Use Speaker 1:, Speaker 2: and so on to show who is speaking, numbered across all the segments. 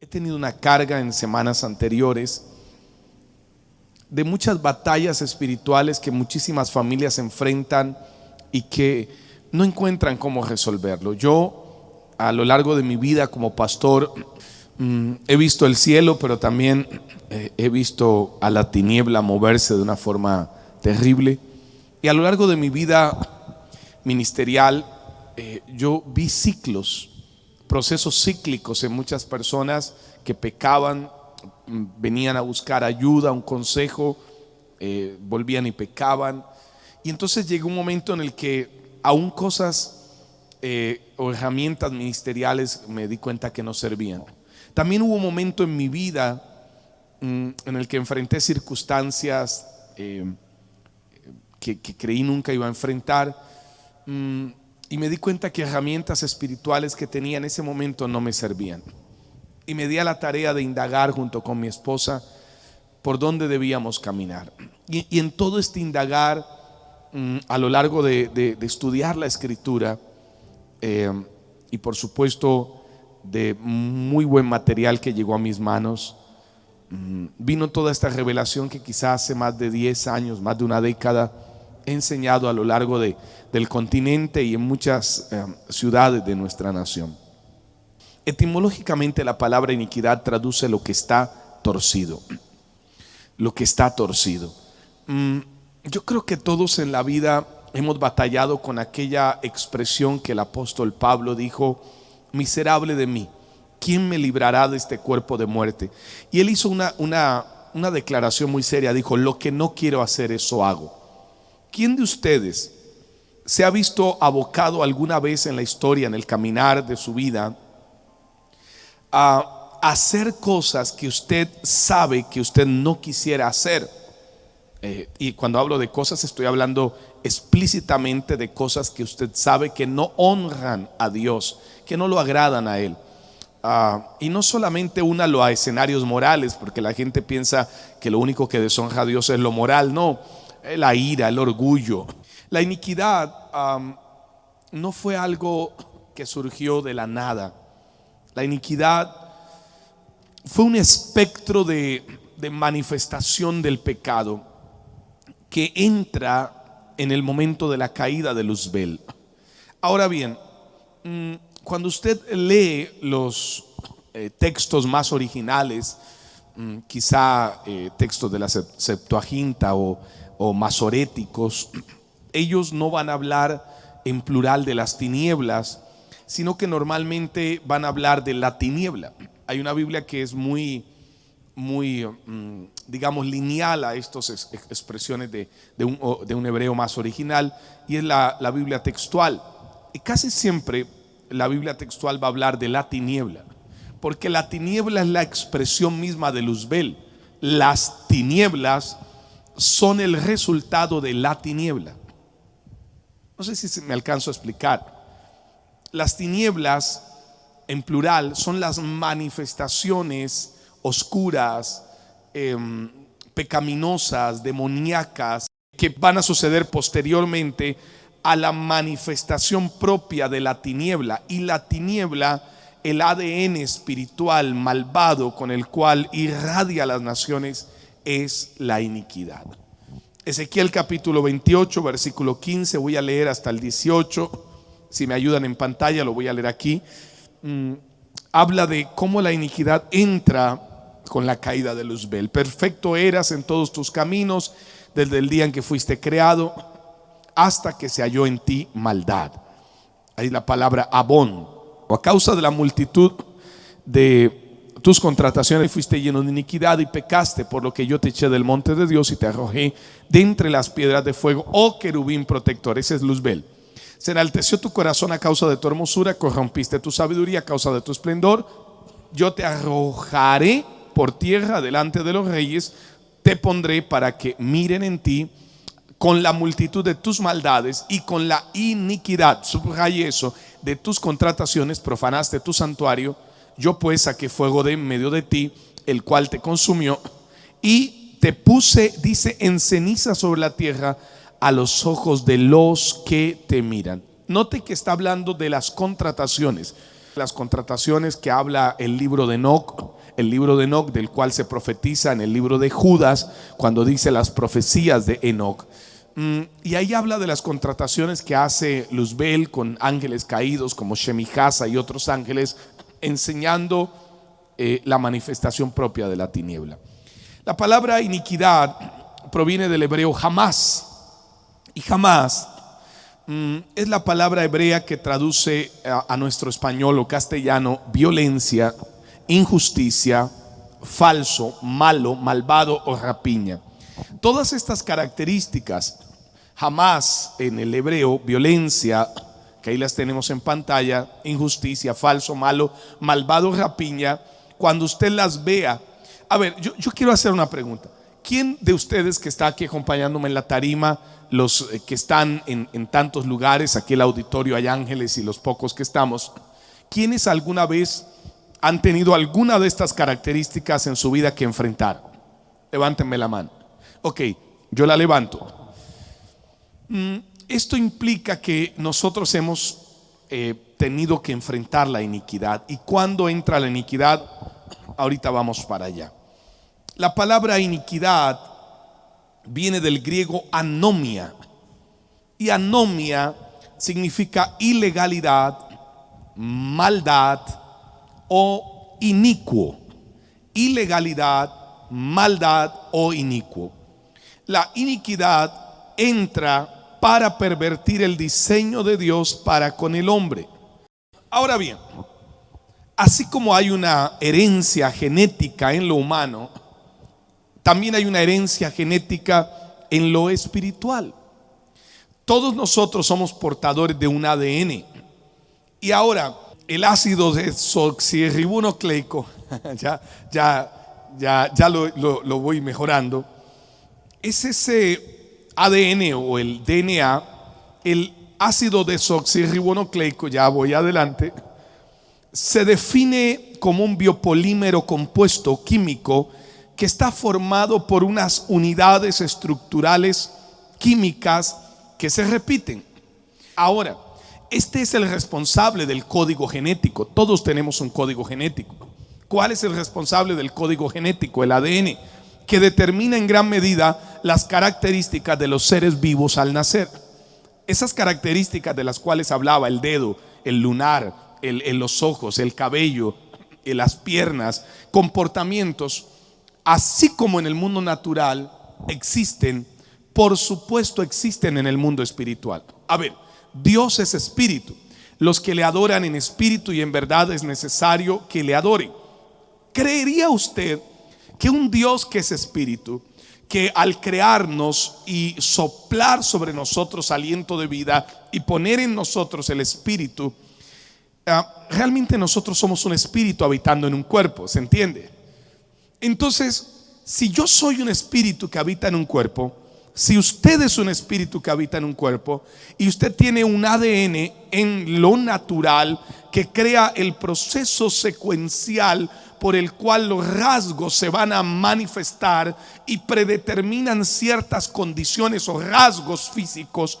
Speaker 1: He tenido una carga en semanas anteriores de muchas batallas espirituales que muchísimas familias enfrentan y que no encuentran cómo resolverlo. Yo, a lo largo de mi vida como pastor, he visto el cielo, pero también he visto a la tiniebla moverse de una forma terrible. Y a lo largo de mi vida ministerial, yo vi ciclos, procesos cíclicos en muchas personas que pecaban, venían a buscar ayuda, un consejo, volvían y pecaban. Y entonces llegó un momento en el que aún cosas o herramientas ministeriales me di cuenta que no servían. También hubo un momento en mi vida en el que enfrenté circunstancias que creí nunca iba a enfrentar, y me di cuenta que herramientas espirituales que tenía en ese momento no me servían. Y me di a la tarea de indagar junto con mi esposa por dónde debíamos caminar. Y en todo este indagar, a lo largo de estudiar la escritura, y por supuesto de muy buen material que llegó a mis manos, vino toda esta revelación que quizás hace más de 10 años, más de una década, he enseñado a lo largo del continente y en muchas ciudades de nuestra nación. Etimológicamente la palabra iniquidad traduce lo que está torcido. Lo que está torcido. Yo creo que todos en la vida hemos batallado con aquella expresión que el apóstol Pablo dijo: miserable de mí, ¿quién me librará de este cuerpo de muerte? Y él hizo una declaración muy seria. Dijo: lo que no quiero hacer, eso hago. ¿Quién de ustedes se ha visto abocado alguna vez en la historia, en el caminar de su vida, a hacer cosas que usted sabe que usted no quisiera hacer? Y cuando hablo de cosas, estoy hablando explícitamente de cosas que usted sabe que no honran a Dios, que no lo agradan a Él. Y no solamente únalo a escenarios morales, porque la gente piensa que lo único que deshonra a Dios es lo moral. No, la ira, el orgullo. La iniquidad no fue algo que surgió de la nada. La iniquidad fue un espectro de manifestación del pecado que entra en el momento de la caída de Luzbel. Ahora bien, cuando usted lee los textos más originales, quizá textos de la Septuaginta o masoréticos, ellos no van a hablar en plural de las tinieblas, sino que normalmente van a hablar de la tiniebla. Hay una Biblia que es muy digamos lineal a estas expresiones de un hebreo más original, y es la Biblia textual. Y casi siempre la Biblia textual va a hablar de la tiniebla, porque la tiniebla es la expresión misma de Luzbel. Las tinieblas son el resultado de la tiniebla. No sé si me alcanzo a explicar. Las tinieblas en plural son las manifestaciones oscuras, pecaminosas, demoníacas, que van a suceder posteriormente a la manifestación propia de la tiniebla. Y la tiniebla, el ADN espiritual malvado con el cual irradia a las naciones, es la iniquidad. Ezequiel capítulo 28 versículo 15, voy a leer hasta el 18. Si me ayudan en pantalla, lo voy a leer aquí. Habla de cómo la iniquidad entra con la caída de Luzbel. Perfecto eras en todos tus caminos desde el día en que fuiste creado hasta que se halló en ti maldad. Ahí la palabra abón. O a causa de la multitud de tus contrataciones fuiste lleno de iniquidad y pecaste, por lo que yo te eché del monte de Dios y te arrojé de entre las piedras de fuego, oh querubín protector. Ese es Luzbel. Se enalteció tu corazón a causa de tu hermosura, corrompiste tu sabiduría a causa de tu esplendor. Yo te arrojaré por tierra delante de los reyes, te pondré para que miren en ti con la multitud de tus maldades y con la iniquidad, subraye eso, de tus contrataciones, profanaste tu santuario. Yo pues saqué fuego de en medio de ti, el cual te consumió, y te puse, dice, en ceniza sobre la tierra a los ojos de los que te miran. Note que está hablando de las contrataciones que habla el libro de Enoc, el libro de Enoc, del cual se profetiza en el libro de Judas, cuando dice las profecías de Enoc. Y ahí habla de las contrataciones que hace Luzbel con ángeles caídos como Shemijasa y otros ángeles, enseñando la manifestación propia de la tiniebla. La palabra iniquidad proviene del hebreo jamás, y jamás es la palabra hebrea que traduce a nuestro español o castellano violencia, injusticia, falso, malo, malvado o rapiña. Todas estas características, jamás en el hebreo, violencia, que ahí las tenemos en pantalla, injusticia, falso, malo, malvado, rapiña, cuando usted las vea. A ver, yo quiero hacer una pregunta. ¿Quién de ustedes que está aquí acompañándome en la tarima, los que están en tantos lugares, aquí el auditorio hay ángeles y los pocos que estamos, ¿quiénes alguna vez han tenido alguna de estas características en su vida que enfrentar? Levántenme la mano. Ok, yo la levanto. Esto implica que nosotros hemos tenido que enfrentar la iniquidad. ¿Y cuándo entra la iniquidad? Ahorita vamos para allá. La palabra iniquidad viene del griego anomia, y anomia significa ilegalidad, maldad o inicuo. Ilegalidad, maldad o inicuo. La iniquidad entra para pervertir el diseño de Dios para con el hombre. Ahora bien, así como hay una herencia genética en lo humano, también hay una herencia genética en lo espiritual. Todos nosotros somos portadores de un ADN. Y ahora, el ácido desoxirribonucleico, ya lo voy mejorando, es ese ADN o el DNA, el ácido desoxirribonucleico, ya voy adelante, se define como un biopolímero compuesto químico que está formado por unas unidades estructurales químicas que se repiten. Ahora, este es el responsable del código genético. Todos tenemos un código genético. ¿Cuál es el responsable del código genético? El ADN, que determina en gran medida las características de los seres vivos al nacer. Esas características de las cuales hablaba, el dedo, el lunar, los ojos, el cabello, las piernas, comportamientos, así como en el mundo natural existen, por supuesto existen en el mundo espiritual. A ver, Dios es espíritu. Los que le adoran en espíritu y en verdad es necesario que le adoren. ¿Creería usted que un Dios que es espíritu, que al crearnos y soplar sobre nosotros aliento de vida y poner en nosotros el espíritu, realmente nosotros somos un espíritu habitando en un cuerpo? ¿Se entiende? Entonces, si yo soy un espíritu que habita en un cuerpo, si usted es un espíritu que habita en un cuerpo y usted tiene un ADN en lo natural que crea el proceso secuencial por el cual los rasgos se van a manifestar y predeterminan ciertas condiciones o rasgos físicos,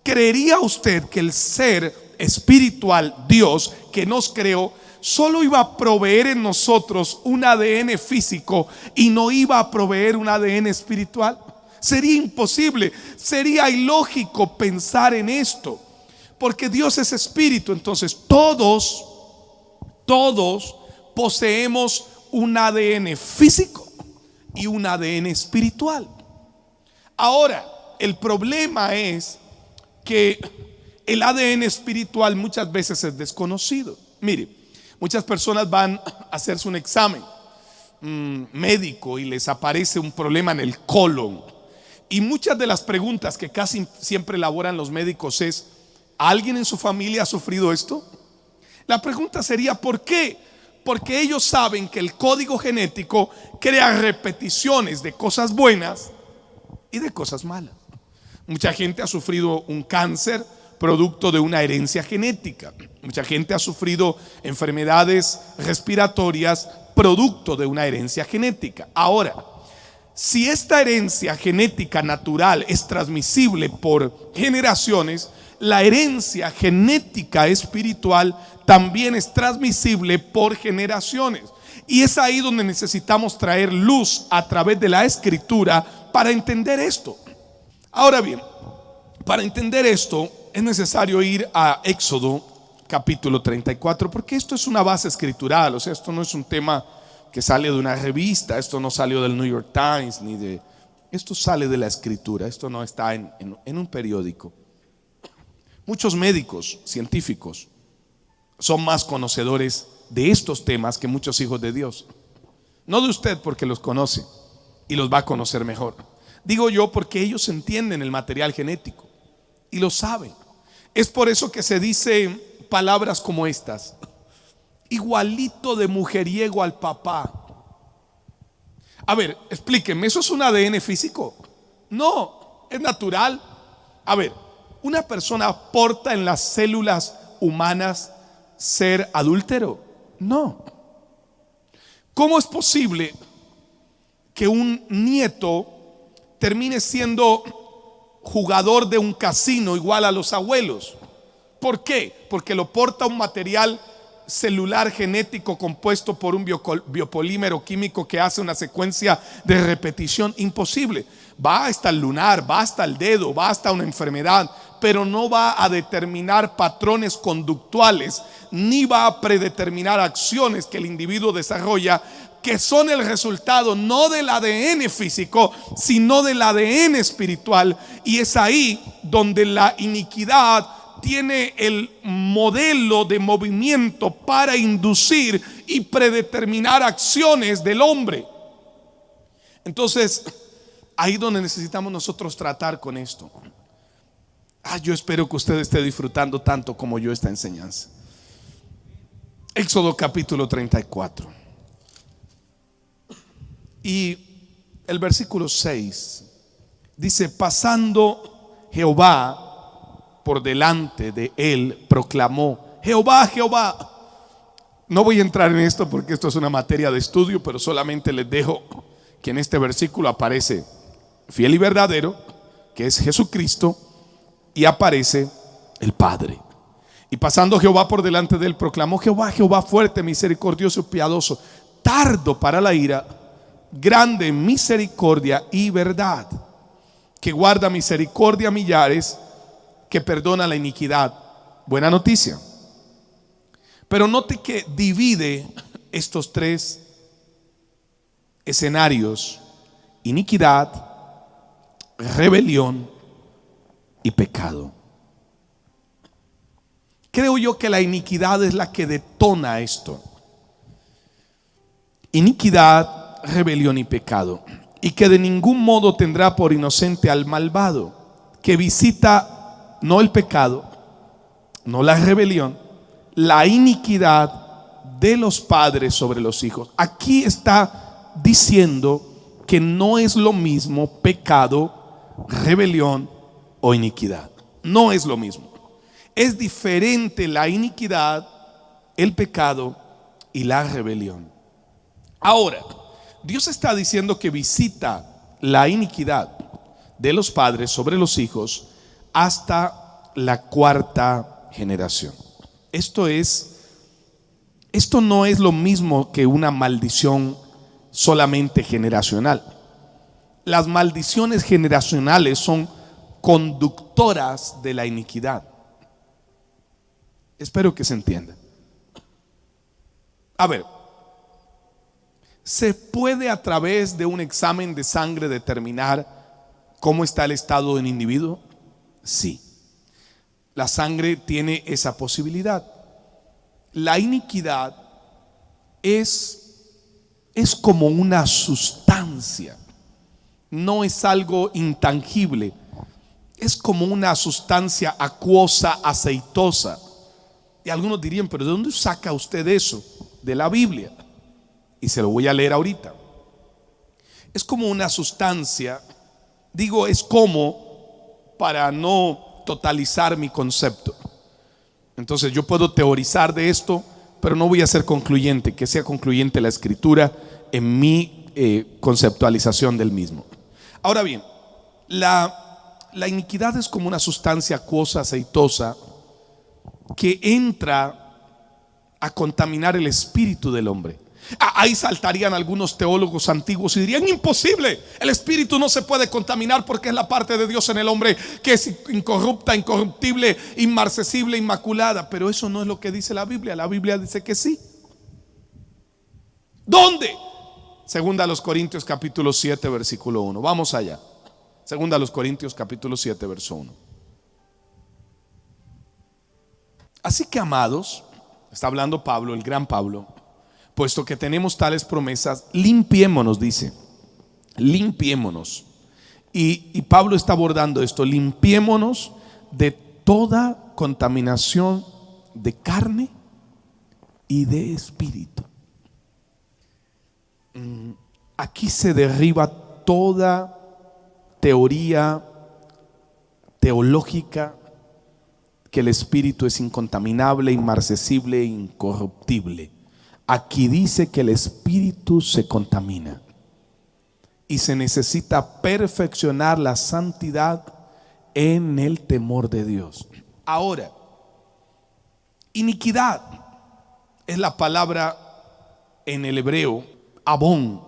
Speaker 1: ¿creería usted que el ser espiritual, Dios, que nos creó, solo iba a proveer en nosotros un ADN físico y no iba a proveer un ADN espiritual? Sería imposible, sería ilógico pensar en esto, porque Dios es espíritu. Entonces todos poseemos un ADN físico y un ADN espiritual. Ahora, el problema es que el ADN espiritual muchas veces es desconocido. Mire, muchas personas van a hacerse un examen médico y les aparece un problema en el colon. Y muchas de las preguntas que casi siempre elaboran los médicos es: ¿alguien en su familia ha sufrido esto? La pregunta sería ¿por qué? Porque ellos saben que el código genético crea repeticiones de cosas buenas y de cosas malas. Mucha gente ha sufrido un cáncer producto de una herencia genética. Mucha gente ha sufrido enfermedades respiratorias producto de una herencia genética. Ahora, si esta herencia genética natural es transmisible por generaciones, la herencia genética espiritual también es transmisible por generaciones. Y es ahí donde necesitamos traer luz a través de la escritura para entender esto. Ahora bien, para entender esto es necesario ir a Éxodo capítulo 34, porque esto es una base escritural. O sea, esto no es un tema que sale de una revista, esto no salió del New York Times, esto sale de la escritura, esto no está en un periódico. Muchos médicos, científicos, son más conocedores de estos temas que muchos hijos de Dios. No de usted porque los conoce y los va a conocer mejor. Digo yo porque ellos entienden el material genético y lo saben. Es por eso que se dice palabras como estas: igualito de mujeriego al papá. A ver, explíquenme, ¿eso es un ADN físico? No, es natural. A ver, ¿una persona aporta en las células humanas ser adúltero? No. ¿Cómo es posible que un nieto termine siendo jugador de un casino igual a los abuelos? ¿Por qué? Porque lo porta un material celular genético compuesto por un biopolímero químico que hace una secuencia de repetición imposible. Va hasta el lunar, va hasta el dedo, va hasta una enfermedad, pero no va a determinar patrones conductuales, ni va a predeterminar acciones que el individuo desarrolla, que son el resultado no del ADN físico, sino del ADN espiritual. Y es ahí donde la iniquidad tiene el modelo de movimiento para inducir y predeterminar acciones del hombre. Entonces, ahí donde necesitamos nosotros tratar con esto. Yo espero que usted esté disfrutando tanto como yo esta enseñanza. Éxodo capítulo 34. Y el versículo 6 dice: pasando Jehová por delante de él, proclamó: Jehová, Jehová. No voy a entrar en esto porque esto es una materia de estudio, pero solamente les dejo que en este versículo aparece fiel y verdadero, que es Jesucristo, y aparece el Padre. Y pasando Jehová por delante de él, proclamó: Jehová, Jehová, fuerte, misericordioso y piadoso, tardo para la ira, grande en misericordia y verdad, que guarda misericordia a millares, que perdona la iniquidad. Buena noticia. Pero note que divide estos tres escenarios: iniquidad, rebelión y pecado. Creo yo que la iniquidad es la que detona esto. Iniquidad, rebelión y pecado. Y que de ningún modo tendrá por inocente al malvado, que visita no el pecado, no la rebelión, la iniquidad de los padres sobre los hijos. Aquí está diciendo que no es lo mismo pecado, rebelión o iniquidad. No es lo mismo. Es diferente la iniquidad, el pecado y la rebelión. Ahora, Dios está diciendo que visita la iniquidad de los padres sobre los hijos hasta la cuarta generación. Esto no es lo mismo que una maldición solamente generacional. Las maldiciones generacionales son conductoras de la iniquidad. Espero que se entienda. A ver, ¿se puede a través de un examen de sangre determinar cómo está el estado de un individuo? Sí. La sangre tiene esa posibilidad. La iniquidad es como una sustancia. No es algo intangible. Es como una sustancia acuosa, aceitosa. Y algunos dirían: ¿pero de dónde saca usted eso? De la Biblia. Y se lo voy a leer ahorita. Es como una sustancia. Digo es como para no totalizar mi concepto. Entonces yo puedo teorizar de esto, pero no voy a ser concluyente. Que sea concluyente la escritura en mi conceptualización del mismo. Ahora bien, la iniquidad es como una sustancia acuosa, aceitosa, que entra a contaminar el espíritu del hombre. Ahí saltarían algunos teólogos antiguos y dirían: imposible, el espíritu no se puede contaminar porque es la parte de Dios en el hombre que es incorrupta, incorruptible, inmarcesible, inmaculada. Pero eso no es lo que dice la Biblia. La Biblia dice que sí. ¿Dónde? Segunda a los Corintios capítulo 7 versículo 1. Vamos allá. Segunda a los Corintios capítulo 7 verso 1. Así que, amados, está hablando Pablo, el gran Pablo, puesto que tenemos tales promesas, limpiémonos, dice, limpiémonos. Y Pablo está abordando esto: limpiémonos de toda contaminación de carne y de espíritu. Aquí se derriba toda teoría teológica que el espíritu es incontaminable, inmarcesible, incorruptible. Aquí dice que el espíritu se contamina y se necesita perfeccionar la santidad en el temor de Dios. Ahora, iniquidad es la palabra en el hebreo abón,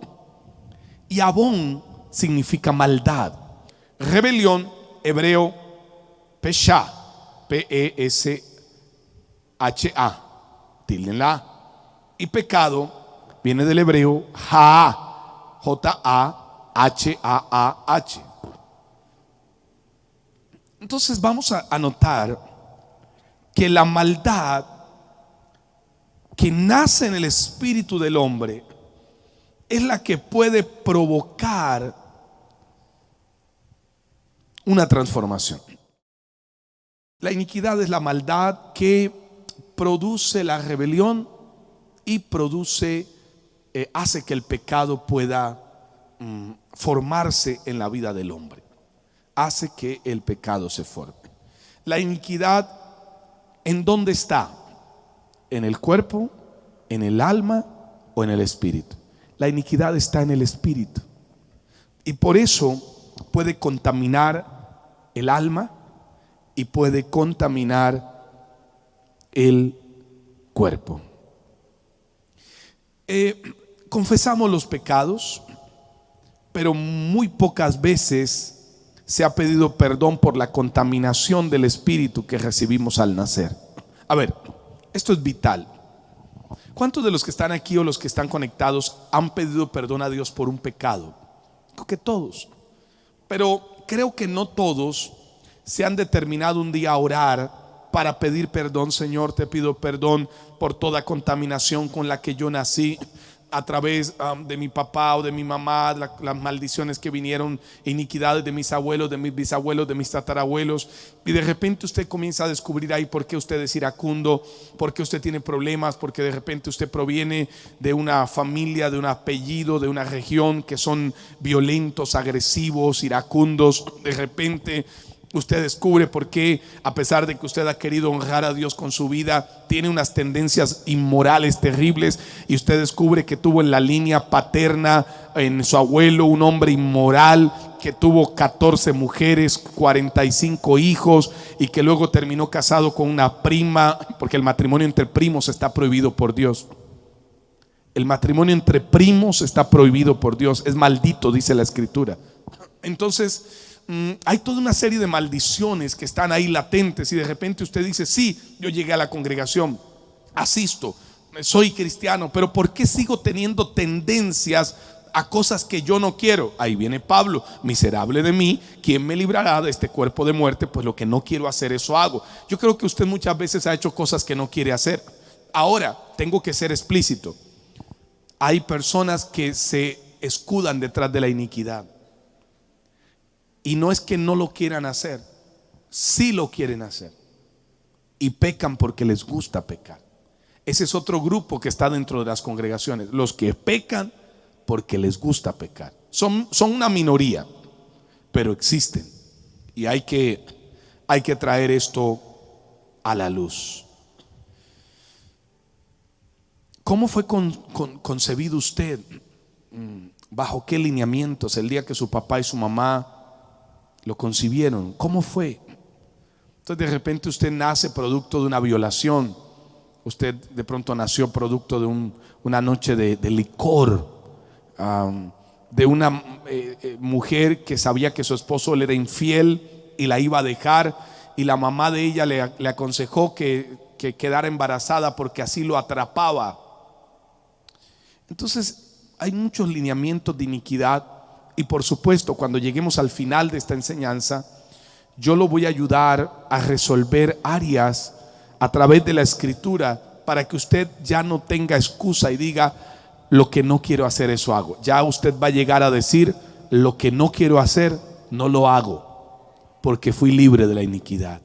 Speaker 1: y abón significa maldad. Rebelión, hebreo pesha, P-E-S-H-A, tilde en la A. Y pecado viene del hebreo ja, J-A-H-A-A-H. Entonces vamos a notar que la maldad que nace en el espíritu del hombre es la que puede provocar una transformación. La iniquidad es la maldad que produce la rebelión y hace que el pecado pueda formarse en la vida del hombre. Hace que el pecado se forme. La iniquidad, ¿en dónde está? ¿En el cuerpo, en el alma o en el espíritu? La iniquidad está en el espíritu, y por eso puede contaminar el alma y puede contaminar el cuerpo. Confesamos los pecados, pero muy pocas veces se ha pedido perdón por la contaminación del espíritu que recibimos al nacer. A ver, esto es vital. ¿Cuántos de los que están aquí o los que están conectados han pedido perdón a Dios por un pecado? Creo que todos, pero creo que no todos se han determinado un día a orar para pedir perdón. Señor, te pido perdón por toda contaminación con la que yo nací a través de mi papá o de mi mamá, las maldiciones que vinieron, iniquidades de mis abuelos, de mis bisabuelos, de mis tatarabuelos. Y de repente usted comienza a descubrir ahí por qué usted es iracundo, por qué usted tiene problemas, porque de repente usted proviene de una familia, de un apellido, de una región que son violentos, agresivos, iracundos. De repente usted descubre por qué, a pesar de que usted ha querido honrar a Dios con su vida, tiene unas tendencias inmorales terribles, y usted descubre que tuvo en la línea paterna, en su abuelo, un hombre inmoral que tuvo 14 mujeres, 45 hijos, y que luego terminó casado con una prima, porque el matrimonio entre primos está prohibido por Dios. El matrimonio entre primos está prohibido por Dios, es maldito, dice la Escritura. Entonces hay toda una serie de maldiciones que están ahí latentes, y de repente usted dice: sí, yo llegué a la congregación, asisto, soy cristiano, pero ¿por qué sigo teniendo tendencias a cosas que yo no quiero? Ahí viene Pablo: miserable de mí, ¿quién me librará de este cuerpo de muerte? Pues lo que no quiero hacer, eso hago. Yo creo que usted muchas veces ha hecho cosas que no quiere hacer. Ahora, tengo que ser explícito: hay personas que se escudan detrás de la iniquidad. Y no es que no lo quieran hacer, sí lo quieren hacer, y pecan porque les gusta pecar. Ese es otro grupo que está dentro de las congregaciones: los que pecan porque les gusta pecar. Son una minoría, pero existen, y hay que traer esto a la luz. ¿Cómo fue concebido usted? ¿Bajo qué lineamientos? El día que su papá y su mamá lo concibieron, ¿cómo fue? Entonces de repente usted nace producto de una violación, Usted de pronto nació producto de una noche de licor, de una mujer que sabía que su esposo le era infiel y la iba a dejar, y la mamá de ella le aconsejó que quedara embarazada porque así lo atrapaba. Entonces hay muchos lineamientos de iniquidad, y por supuesto cuando lleguemos al final de esta enseñanza yo lo voy a ayudar a resolver áreas a través de la escritura, para que usted ya no tenga excusa y diga: lo que no quiero hacer, eso hago. Ya usted va a llegar a decir: lo que no quiero hacer, no lo hago, porque fui libre de la iniquidad.